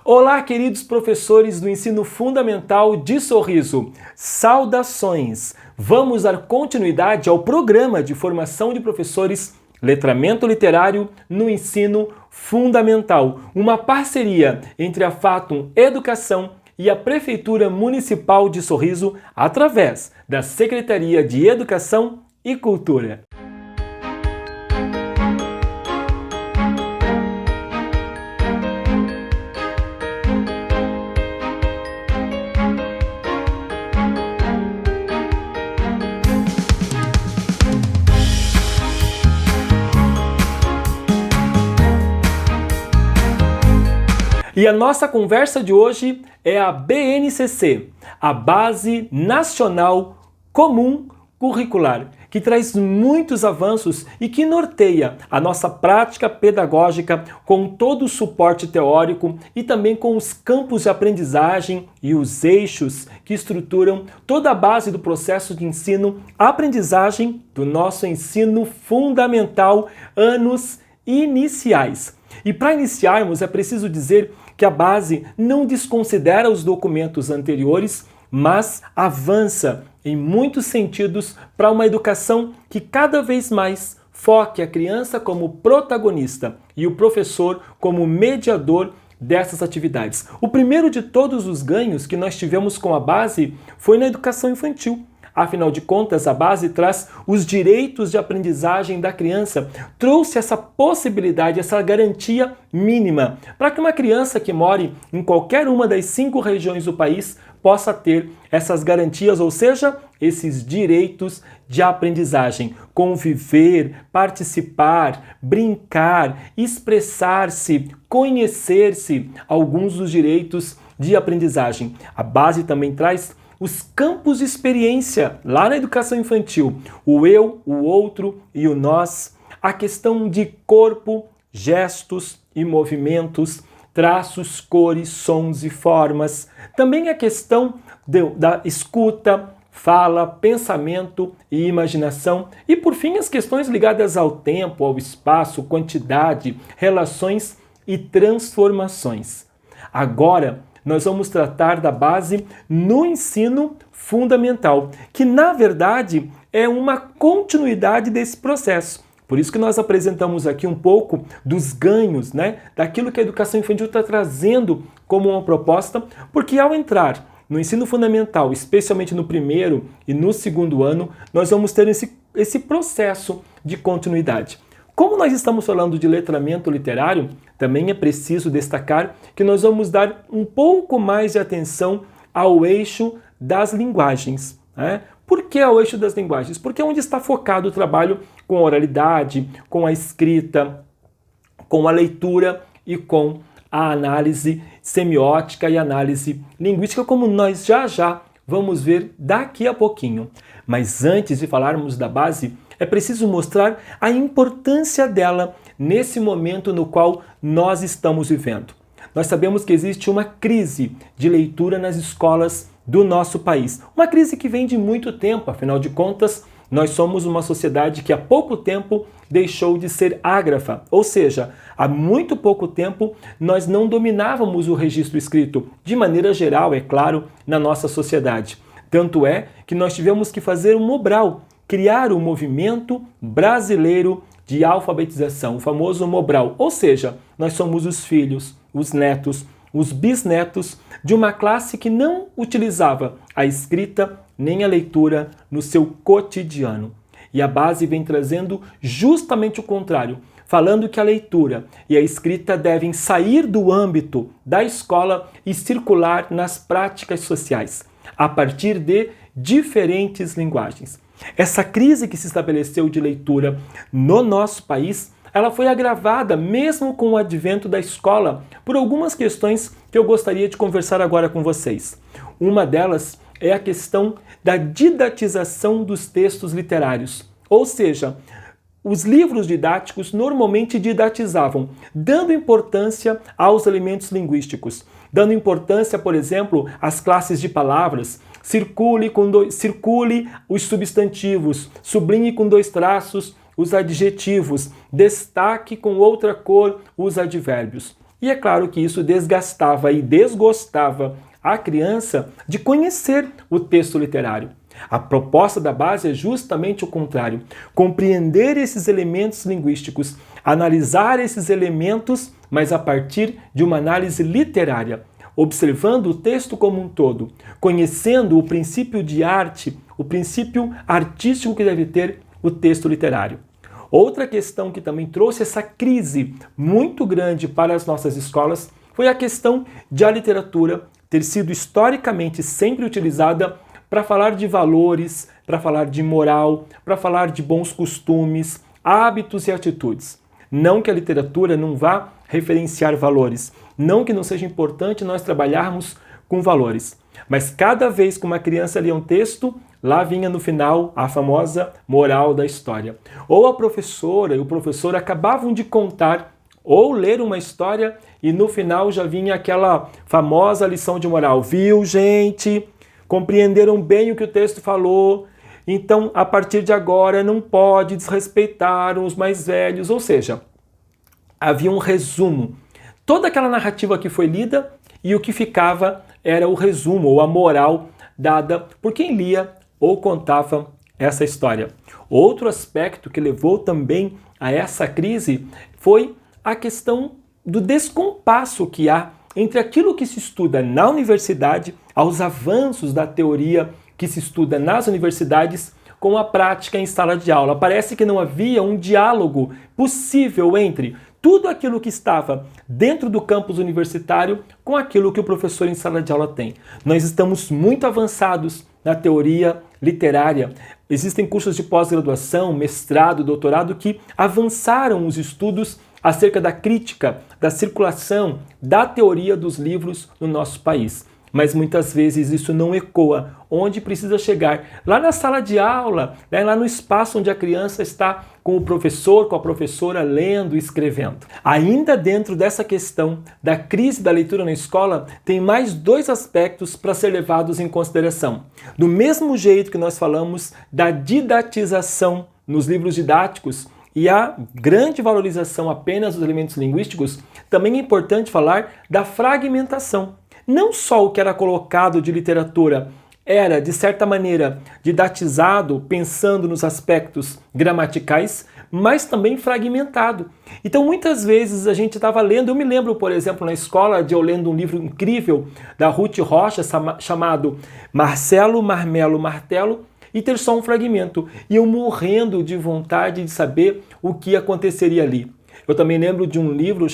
Olá, queridos professores do ensino fundamental de Sorriso. Saudações! Vamos dar continuidade ao programa de formação de professores Letramento Literário no Ensino Fundamental, uma parceria entre a Fatum Educação e a Prefeitura Municipal de Sorriso através da Secretaria de Educação e Cultura. E a nossa conversa de hoje é a BNCC, a Base Nacional Comum Curricular, que traz muitos avanços e que norteia a nossa prática pedagógica com todo o suporte teórico e também com os campos de aprendizagem e os eixos que estruturam toda a base do processo de ensino-aprendizagem do nosso ensino fundamental, anos iniciais. E para iniciarmos é preciso dizer que a base não desconsidera os documentos anteriores, mas avança em muitos sentidos para uma educação que cada vez mais foque a criança como protagonista e o professor como mediador dessas atividades. O primeiro de todos os ganhos que nós tivemos com a base foi na educação infantil. Afinal de contas, a base traz os direitos de aprendizagem da criança, trouxe essa possibilidade, essa garantia mínima, para que uma criança que more em qualquer uma das 5 regiões do país possa ter essas garantias, ou seja, esses direitos de aprendizagem. Conviver, participar, brincar, expressar-se, conhecer-se, alguns dos direitos de aprendizagem. A base também traz os campos de experiência lá na educação infantil, o eu, o outro e o nós, a questão de corpo, gestos e movimentos, traços, cores, sons e formas, também a questão da escuta, fala, pensamento e imaginação e, por fim, as questões ligadas ao tempo, ao espaço, quantidade, relações e transformações. Agora, nós vamos tratar da base no ensino fundamental, que na verdade é uma continuidade desse processo. Por isso que nós apresentamos aqui um pouco dos ganhos, daquilo que a educação infantil está trazendo como uma proposta, porque ao entrar no ensino fundamental, especialmente no primeiro e no segundo ano, nós vamos ter esse processo de continuidade. Como nós estamos falando de letramento literário, também é preciso destacar que nós vamos dar um pouco mais de atenção ao eixo das linguagens. Por que ao eixo das linguagens? Porque é onde está focado o trabalho com a oralidade, com a escrita, com a leitura e com a análise semiótica e análise linguística, como nós já vamos ver daqui a pouquinho. Mas antes de falarmos da base, é preciso mostrar a importância dela nesse momento no qual nós estamos vivendo. Nós sabemos que existe uma crise de leitura nas escolas do nosso país. Uma crise que vem de muito tempo, afinal de contas, nós somos uma sociedade que há pouco tempo deixou de ser ágrafa, ou seja, há muito pouco tempo nós não dominávamos o registro escrito, de maneira geral, é claro, na nossa sociedade. Tanto é que nós tivemos que fazer um Mobral, criar o Movimento Brasileiro de Alfabetização, o famoso Mobral. Ou seja, nós somos os filhos, os netos, os bisnetos de uma classe que não utilizava a escrita nem a leitura no seu cotidiano. E a base vem trazendo justamente o contrário, falando que a leitura e a escrita devem sair do âmbito da escola e circular nas práticas sociais, a partir de diferentes linguagens. Essa crise que se estabeleceu de leitura no nosso país, ela foi agravada mesmo com o advento da escola por algumas questões que eu gostaria de conversar agora com vocês. Uma delas é a questão da didatização dos textos literários, ou seja, os livros didáticos normalmente didatizavam, dando importância aos elementos linguísticos, dando importância, por exemplo, às classes de palavras. Circule os substantivos, sublinhe com 2 traços os adjetivos, destaque com outra cor os advérbios. E é claro que isso desgastava e desgostava a criança de conhecer o texto literário. A proposta da base é justamente o contrário: compreender esses elementos linguísticos, analisar esses elementos, mas a partir de uma análise literária, observando o texto como um todo, conhecendo o princípio de arte, o princípio artístico que deve ter o texto literário. Outra questão que também trouxe essa crise muito grande para as nossas escolas foi a questão de a literatura ter sido historicamente sempre utilizada para falar de valores, para falar de moral, para falar de bons costumes, hábitos e atitudes. Não que a literatura não vá referenciar valores, não que não seja importante nós trabalharmos com valores, mas cada vez que uma criança lia um texto, lá vinha no final a famosa moral da história. Ou a professora e o professor acabavam de contar ou ler uma história e no final já vinha aquela famosa lição de moral. Viu, gente? Compreenderam bem o que o texto falou, então a partir de agora não pode desrespeitar os mais velhos. Ou seja, havia um resumo. Toda aquela narrativa que foi lida e o que ficava era o resumo ou a moral dada por quem lia ou contava essa história. Outro aspecto que levou também a essa crise foi a questão do descompasso que há entre aquilo que se estuda na universidade, aos avanços da teoria que se estuda nas universidades, com a prática em sala de aula. Parece que não havia um diálogo possível entre tudo aquilo que estava dentro do campus universitário com aquilo que o professor em sala de aula tem. Nós estamos muito avançados na teoria literária. Existem cursos de pós-graduação, mestrado, doutorado que avançaram os estudos acerca da crítica, da circulação, da teoria dos livros no nosso país. Mas muitas vezes isso não ecoa onde precisa chegar. Lá na sala de aula, né, lá no espaço onde a criança está com o professor, com a professora, lendo e escrevendo. Ainda dentro dessa questão da crise da leitura na escola, tem mais dois aspectos para ser levados em consideração. Do mesmo jeito que nós falamos da didatização nos livros didáticos, e a grande valorização apenas dos elementos linguísticos, também é importante falar da fragmentação. Não só o que era colocado de literatura era, de certa maneira, didatizado, pensando nos aspectos gramaticais, mas também fragmentado. Então, muitas vezes a gente estava lendo, eu me lembro, por exemplo, na escola, de eu lendo um livro incrível da Ruth Rocha, chamado Marcelo, Marmelo, Martelo, e ter só um fragmento. E eu morrendo de vontade de saber o que aconteceria ali. Eu também lembro de um livro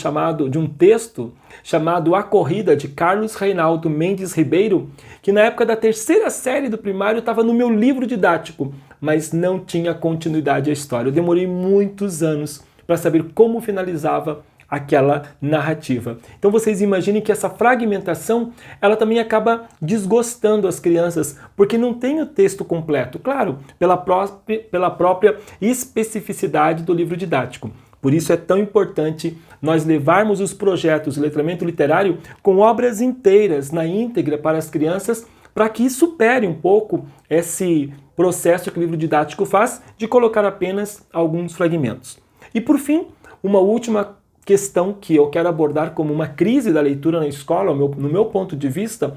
de um texto chamado A Corrida, de Carlos Reinaldo Mendes Ribeiro, que na época da terceira série do primário estava no meu livro didático, mas não tinha continuidade a história. Eu demorei muitos anos para saber como finalizava aquela narrativa. Então vocês imaginem que essa fragmentação, ela também acaba desgostando as crianças, porque não tem o texto completo, claro, pela própria especificidade do livro didático. Por isso é tão importante nós levarmos os projetos de letramento literário com obras inteiras, na íntegra, para as crianças, para que supere um pouco esse processo que o livro didático faz de colocar apenas alguns fragmentos. E por fim, uma última questão que eu quero abordar como uma crise da leitura na escola, no meu ponto de vista,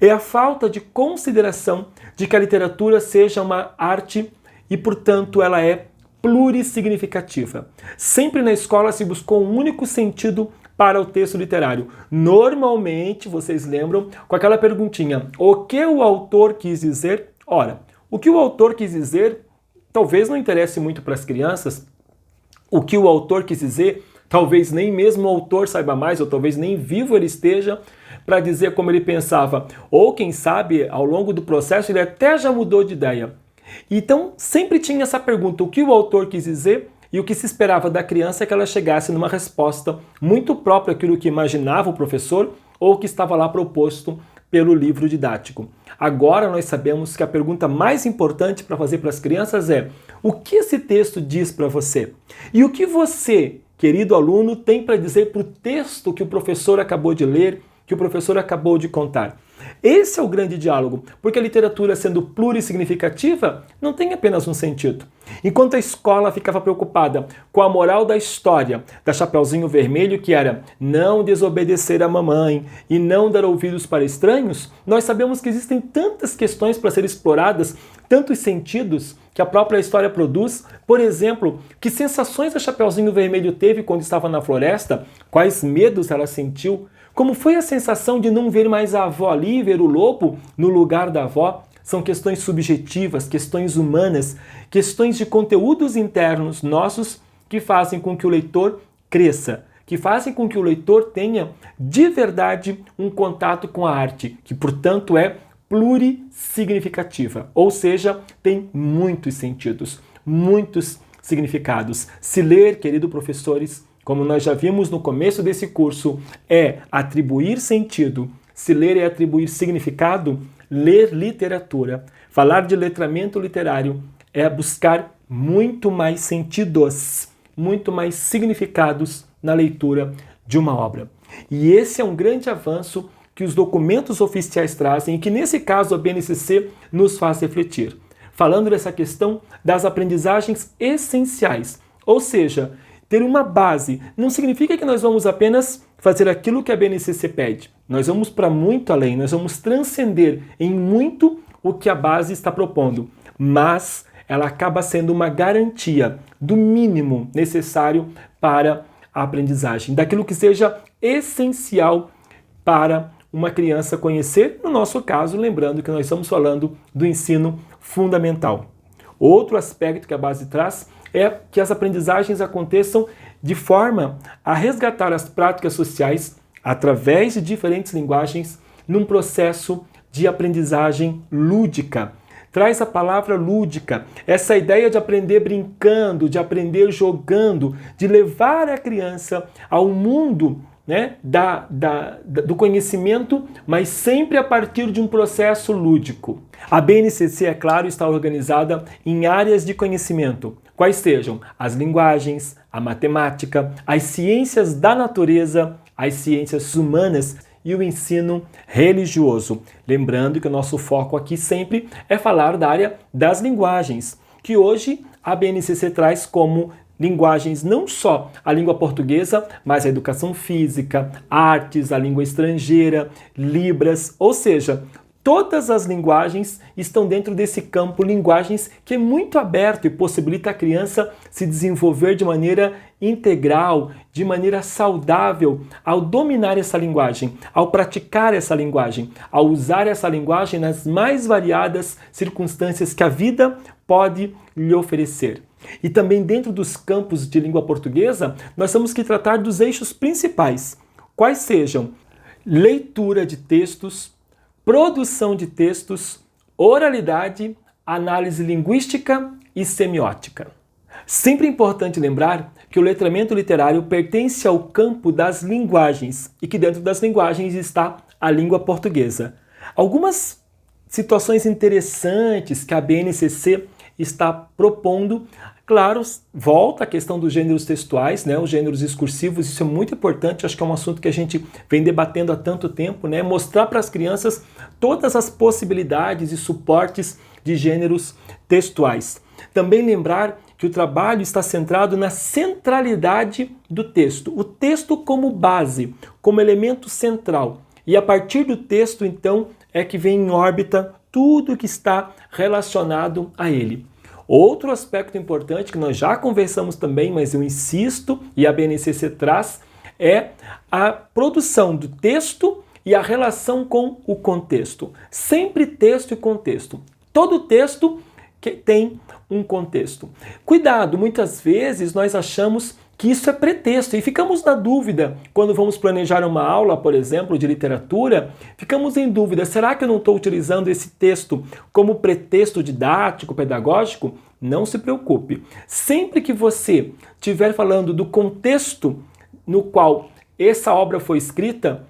é a falta de consideração de que a literatura seja uma arte e, portanto, ela é plurissignificativa. Sempre na escola se buscou um único sentido para o texto literário. Normalmente, vocês lembram, com aquela perguntinha, o que o autor quis dizer? Ora, o que o autor quis dizer talvez não interesse muito para as crianças. O que o autor quis dizer, talvez nem mesmo o autor saiba mais, ou talvez nem vivo ele esteja para dizer como ele pensava. Ou, quem sabe, ao longo do processo, ele até já mudou de ideia. Então, sempre tinha essa pergunta, o que o autor quis dizer, e o que se esperava da criança é que ela chegasse numa resposta muito própria àquilo que imaginava o professor ou que estava lá proposto pelo livro didático. Agora nós sabemos que a pergunta mais importante para fazer para as crianças é: o que esse texto diz para você? E o que você, querido aluno, tem para dizer para o texto que o professor acabou de ler, que o professor acabou de contar? Esse é o grande diálogo, porque a literatura, sendo plurissignificativa, não tem apenas um sentido. Enquanto a escola ficava preocupada com a moral da história da Chapeuzinho Vermelho, que era não desobedecer à mamãe e não dar ouvidos para estranhos, nós sabemos que existem tantas questões para serem exploradas, tantos sentidos que a própria história produz. Por exemplo, que sensações a Chapeuzinho Vermelho teve quando estava na floresta, quais medos ela sentiu, como foi a sensação de não ver mais a avó ali, ver o lobo no lugar da avó. São questões subjetivas, questões humanas, questões de conteúdos internos nossos que fazem com que o leitor cresça, que fazem com que o leitor tenha de verdade um contato com a arte, que portanto é plurissignificativa, ou seja, tem muitos sentidos, muitos significados. Se ler, queridos professores, como nós já vimos no começo desse curso, é atribuir sentido. Se ler é atribuir significado, ler literatura. Falar de letramento literário é buscar muito mais sentidos, muito mais significados na leitura de uma obra. E esse é um grande avanço que os documentos oficiais trazem e que, nesse caso, a BNCC nos faz refletir. Falando dessa questão das aprendizagens essenciais, ou seja, ter uma base não significa que nós vamos apenas fazer aquilo que a BNCC pede. Nós vamos para muito além, nós vamos transcender em muito o que a base está propondo. Mas ela acaba sendo uma garantia do mínimo necessário para a aprendizagem, daquilo que seja essencial para uma criança conhecer, no nosso caso, lembrando que nós estamos falando do ensino fundamental. Outro aspecto que a base traz é que as aprendizagens aconteçam de forma a resgatar as práticas sociais através de diferentes linguagens num processo de aprendizagem lúdica. Traz a palavra lúdica, essa ideia de aprender brincando, de aprender jogando, de levar a criança ao mundo, né, do conhecimento, mas sempre a partir de um processo lúdico. A BNCC, é claro, está organizada em áreas de conhecimento, quais sejam as linguagens, a matemática, as ciências da natureza, as ciências humanas e o ensino religioso. Lembrando que o nosso foco aqui sempre é falar da área das linguagens, que hoje a BNCC traz como linguagens não só a língua portuguesa, mas a educação física, artes, a língua estrangeira, libras, ou seja, todas as linguagens estão dentro desse campo, linguagens que é muito aberto e possibilita a criança se desenvolver de maneira integral, de maneira saudável, ao dominar essa linguagem, ao praticar essa linguagem, ao usar essa linguagem nas mais variadas circunstâncias que a vida pode lhe oferecer. E também dentro dos campos de língua portuguesa, nós temos que tratar dos eixos principais, quais sejam leitura de textos, produção de textos, oralidade, análise linguística e semiótica. Sempre é importante lembrar que o letramento literário pertence ao campo das linguagens e que dentro das linguagens está a língua portuguesa. Algumas situações interessantes que a BNCC está propondo, claro, volta a questão dos gêneros textuais, né, os gêneros discursivos, isso é muito importante, acho que é um assunto que a gente vem debatendo há tanto tempo, né, mostrar para as crianças todas as possibilidades e suportes de gêneros textuais. Também lembrar que o trabalho está centrado na centralidade do texto, o texto como base, como elemento central, e a partir do texto, então, é que vem em órbita tudo que está relacionado a ele. Outro aspecto importante que nós já conversamos também, mas eu insisto e a BNCC traz, é a produção do texto e a relação com o contexto. Sempre texto e contexto. Todo texto que tem um contexto. Cuidado, muitas vezes nós achamos que isso é pretexto e ficamos na dúvida quando vamos planejar uma aula, por exemplo, de literatura, ficamos em dúvida, será que eu não estou utilizando esse texto como pretexto didático, pedagógico? Não se preocupe. Sempre que você estiver falando do contexto no qual essa obra foi escrita,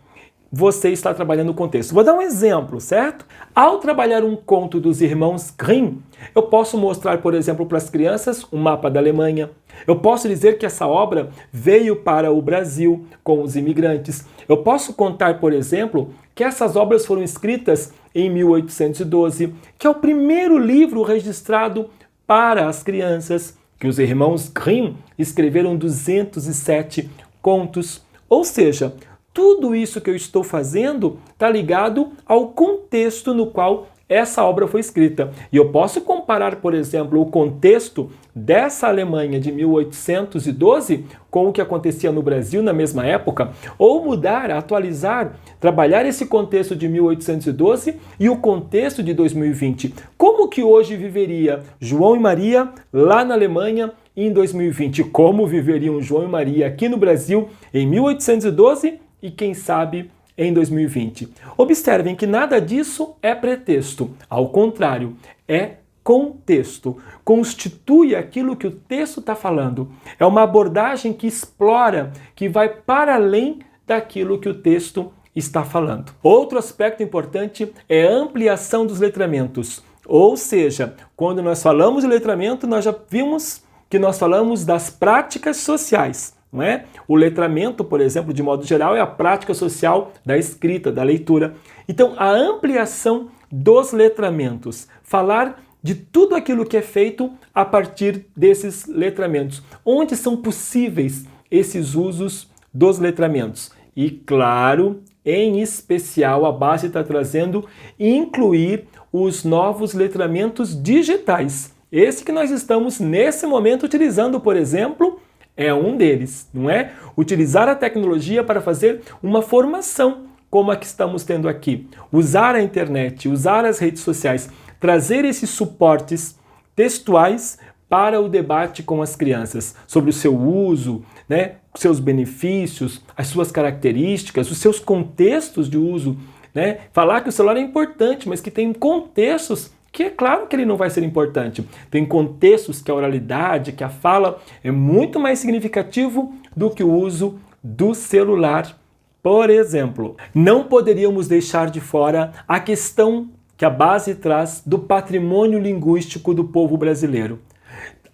você está trabalhando o contexto. Vou dar um exemplo, certo? Ao trabalhar um conto dos irmãos Grimm, eu posso mostrar, por exemplo, para as crianças um mapa da Alemanha. Eu posso dizer que essa obra veio para o Brasil com os imigrantes. Eu posso contar, por exemplo, que essas obras foram escritas em 1812, que é o primeiro livro registrado para as crianças, que os irmãos Grimm escreveram 207 contos. Ou seja, tudo isso que eu estou fazendo está ligado ao contexto no qual essa obra foi escrita. E eu posso comparar, por exemplo, o contexto dessa Alemanha de 1812 com o que acontecia no Brasil na mesma época, ou mudar, atualizar, trabalhar esse contexto de 1812 e o contexto de 2020. Como que hoje viveria João e Maria lá na Alemanha em 2020? Como viveriam João e Maria aqui no Brasil em 1812 e quem sabe em 2020. Observem que nada disso é pretexto. Ao contrário, é contexto. Constitui aquilo que o texto está falando. É uma abordagem que explora, que vai para além daquilo que o texto está falando. Outro aspecto importante é a ampliação dos letramentos. Ou seja, quando nós falamos de letramento, nós já vimos que nós falamos das práticas sociais. Não é? O letramento, por exemplo, de modo geral, é a prática social da escrita, da leitura. Então, a ampliação dos letramentos, falar de tudo aquilo que é feito a partir desses letramentos, onde são possíveis esses usos dos letramentos. E, claro, em especial, a base está trazendo incluir os novos letramentos digitais. Esse que nós estamos, nesse momento, utilizando, por exemplo, é um deles, não é? Utilizar a tecnologia para fazer uma formação como a que estamos tendo aqui. Usar a internet, usar as redes sociais, trazer esses suportes textuais para o debate com as crianças sobre o seu uso, né? Seus benefícios, as suas características, os seus contextos de uso, né? Falar que o celular é importante, mas que tem contextos que é claro que ele não vai ser importante. Tem contextos que a oralidade, que a fala é muito mais significativo do que o uso do celular. Por exemplo, não poderíamos deixar de fora a questão que a base traz do patrimônio linguístico do povo brasileiro.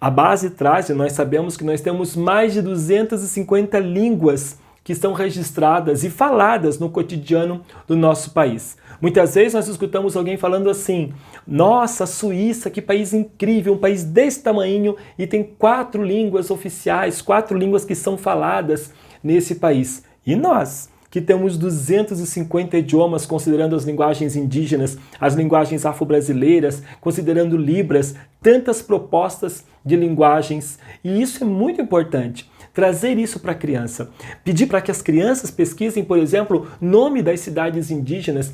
A base traz, e nós sabemos que nós temos mais de 250 línguas que são registradas e faladas no cotidiano do nosso país. Muitas vezes nós escutamos alguém falando assim: nossa, Suíça, que país incrível, um país desse tamanho e tem 4 línguas oficiais, 4 línguas que são faladas nesse país. E nós, que temos 250 idiomas, considerando as linguagens indígenas, as linguagens afro-brasileiras, considerando Libras, tantas propostas de linguagens. E isso é muito importante. Trazer isso para a criança. Pedir para que as crianças pesquisem, por exemplo, nome das cidades indígenas,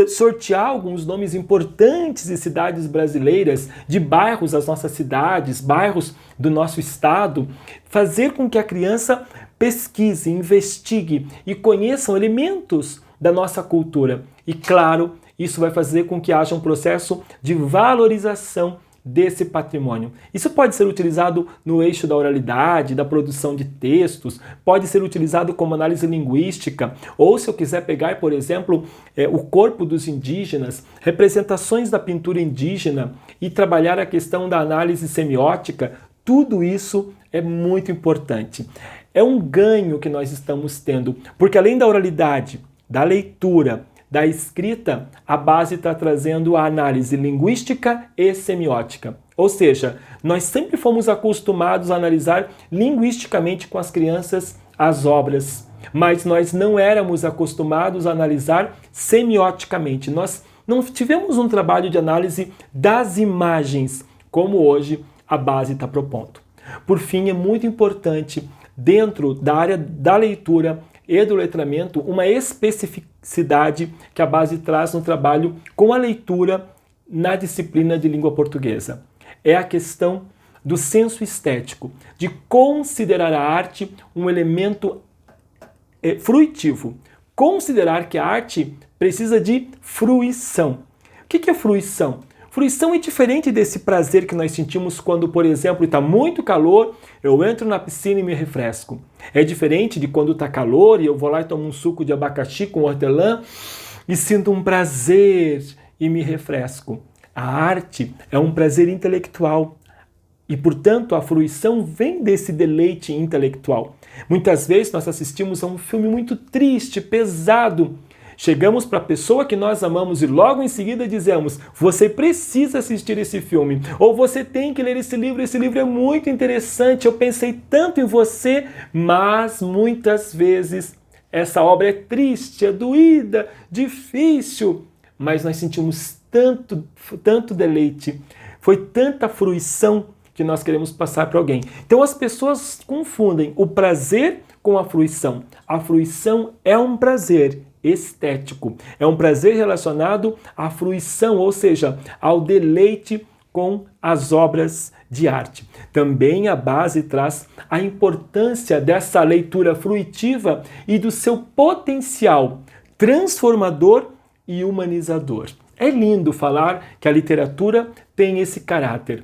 sortear alguns nomes importantes de cidades brasileiras, de bairros das nossas cidades, bairros do nosso estado, fazer com que a criança pesquise, investigue e conheçam elementos da nossa cultura. E claro, isso vai fazer com que haja um processo de valorização desse patrimônio. Isso pode ser utilizado no eixo da oralidade, da produção de textos, pode ser utilizado como análise linguística, ou se eu quiser pegar, por exemplo, o corpo dos indígenas, representações da pintura indígena e trabalhar a questão da análise semiótica, tudo isso é muito importante. É um ganho que nós estamos tendo, porque além da oralidade, da leitura, da escrita, a base está trazendo a análise linguística e semiótica. Ou seja, nós sempre fomos acostumados a analisar linguisticamente com as crianças as obras, mas nós não éramos acostumados a analisar semioticamente. Nós não tivemos um trabalho de análise das imagens, como hoje a base está propondo. Por fim, é muito importante, dentro da área da leitura e do letramento, uma especificidade que a base traz no trabalho com a leitura na disciplina de língua portuguesa. É a questão do senso estético, de considerar a arte um elemento fruitivo. Considerar que a arte precisa de fruição. O que é fruição? Fruição é diferente desse prazer que nós sentimos quando, por exemplo, está muito calor, eu entro na piscina e me refresco. É diferente de quando está calor e eu vou lá e tomo um suco de abacaxi com hortelã e sinto um prazer e me refresco. A arte é um prazer intelectual e, portanto, a fruição vem desse deleite intelectual. Muitas vezes nós assistimos a um filme muito triste, pesado, Chegamos para a pessoa que nós amamos e logo em seguida dizemos: você precisa assistir esse filme, ou você tem que ler esse livro é muito interessante, eu pensei tanto em você, mas muitas vezes essa obra é triste, é doída, difícil, mas nós sentimos tanto deleite, foi tanta fruição que nós queremos passar para alguém. Então as pessoas confundem o prazer com a fruição. A fruição é um prazer estético, é um prazer relacionado à fruição, ou seja, ao deleite com as obras de arte. Também a base traz a importância dessa leitura fruitiva e do seu potencial transformador e humanizador. É lindo falar que a literatura tem esse caráter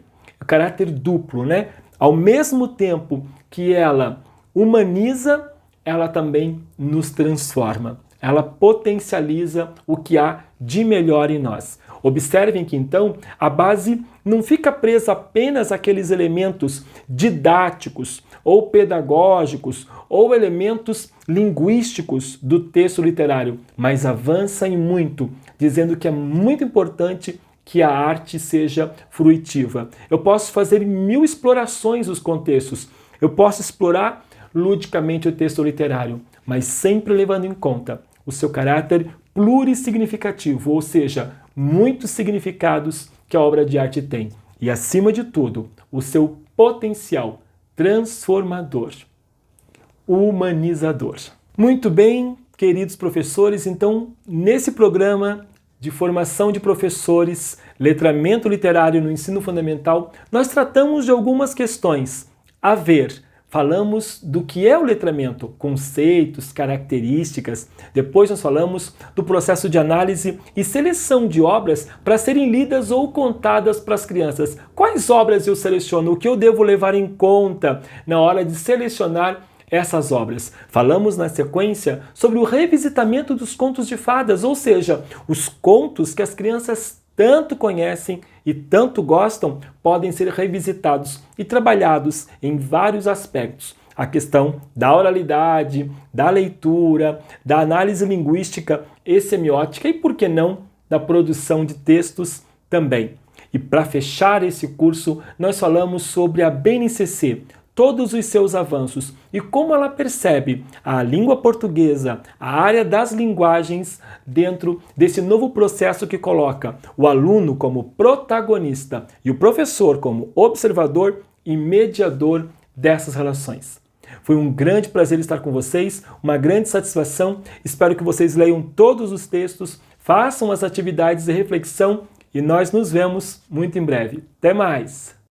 duplo, né? Ao mesmo tempo que ela humaniza, ela também nos transforma. Ela potencializa o que há de melhor em nós. Observem que então a base não fica presa apenas àqueles elementos didáticos ou pedagógicos ou elementos linguísticos do texto literário, mas avança em muito, dizendo que é muito importante que a arte seja fruitiva. Eu posso fazer 1000 explorações dos contextos, eu posso explorar ludicamente o texto literário, mas sempre levando em conta o seu caráter plurissignificativo, ou seja, muitos significados que a obra de arte tem. E, acima de tudo, o seu potencial transformador, humanizador. Muito bem, queridos professores, então, nesse programa de formação de professores, letramento literário no ensino fundamental, nós tratamos de algumas questões a ver. Falamos do que é o letramento, conceitos, características. Depois nós falamos do processo de análise e seleção de obras para serem lidas ou contadas para as crianças. Quais obras eu seleciono? O que eu devo levar em conta na hora de selecionar essas obras? Falamos na sequência sobre o revisitamento dos contos de fadas, ou seja, os contos que as crianças tanto conhecem e tanto gostam podem ser revisitados e trabalhados em vários aspectos. A questão da oralidade, da leitura, da análise linguística e semiótica e, por que não, da produção de textos também. E para fechar esse curso, nós falamos sobre a BNCC, todos os seus avanços e como ela percebe a língua portuguesa, a área das linguagens dentro desse novo processo que coloca o aluno como protagonista e o professor como observador e mediador dessas relações. Foi um grande prazer estar com vocês, uma grande satisfação. Espero que vocês leiam todos os textos, façam as atividades de reflexão e nós nos vemos muito em breve. Até mais!